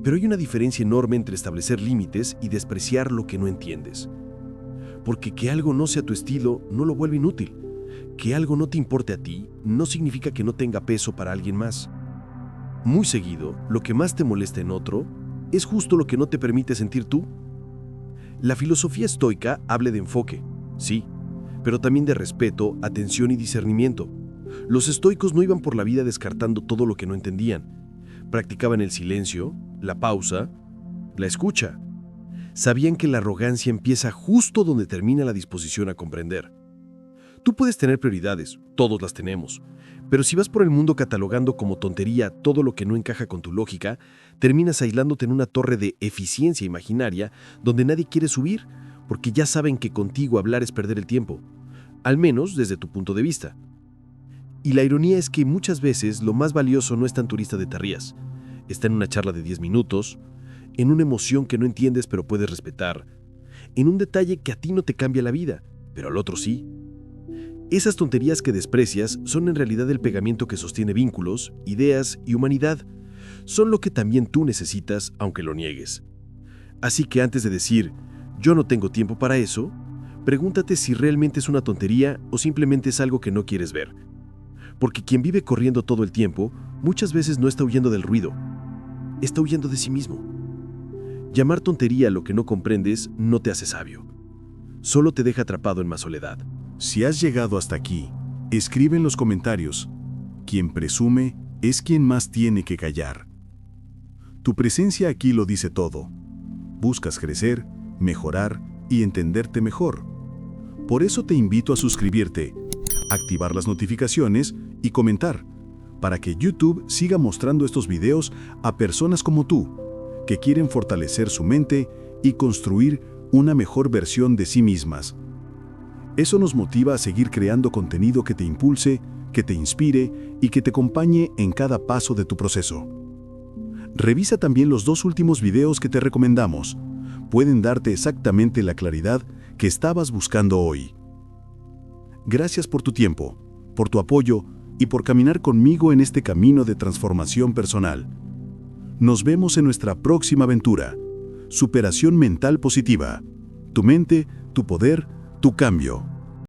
Pero hay una diferencia enorme entre establecer límites y despreciar lo que no entiendes. Porque que algo no sea tu estilo no lo vuelve inútil. Que algo no te importe a ti no significa que no tenga peso para alguien más. Muy seguido, lo que más te molesta en otro es justo lo que no te permite sentir tú. La filosofía estoica habla de enfoque, sí, pero también de respeto, atención y discernimiento. Los estoicos no iban por la vida descartando todo lo que no entendían. Practicaban el silencio, la pausa, la escucha. Sabían que la arrogancia empieza justo donde termina la disposición a comprender. Tú puedes tener prioridades, todos las tenemos, pero si vas por el mundo catalogando como tontería todo lo que no encaja con tu lógica, terminas aislándote en una torre de eficiencia imaginaria donde nadie quiere subir, porque ya saben que contigo hablar es perder el tiempo, al menos desde tu punto de vista. Y la ironía es que muchas veces lo más valioso no está en tu lista de tareas, está en una charla de 10 minutos, en una emoción que no entiendes pero puedes respetar, en un detalle que a ti no te cambia la vida, pero al otro sí. Esas tonterías que desprecias son en realidad el pegamento que sostiene vínculos, ideas y humanidad. Son lo que también tú necesitas, aunque lo niegues. Así que antes de decir, yo no tengo tiempo para eso, pregúntate si realmente es una tontería o simplemente es algo que no quieres ver. Porque quien vive corriendo todo el tiempo, muchas veces no está huyendo del ruido, está huyendo de sí mismo. Llamar tontería a lo que no comprendes no te hace sabio, solo te deja atrapado en más soledad. Si has llegado hasta aquí, escribe en los comentarios: quien presume es quien más tiene que callar. Tu presencia aquí lo dice todo. Buscas crecer, mejorar y entenderte mejor. Por eso te invito a suscribirte, activar las notificaciones y comentar, para que YouTube siga mostrando estos videos a personas como tú, que quieren fortalecer su mente y construir una mejor versión de sí mismas. Eso nos motiva a seguir creando contenido que te impulse, que te inspire y que te acompañe en cada paso de tu proceso. Revisa también los 2 últimos videos que te recomendamos. Pueden darte exactamente la claridad que estabas buscando hoy. Gracias por tu tiempo, por tu apoyo y por caminar conmigo en este camino de transformación personal. Nos vemos en nuestra próxima aventura. Superación mental positiva. Tu mente, tu poder, tu cambio.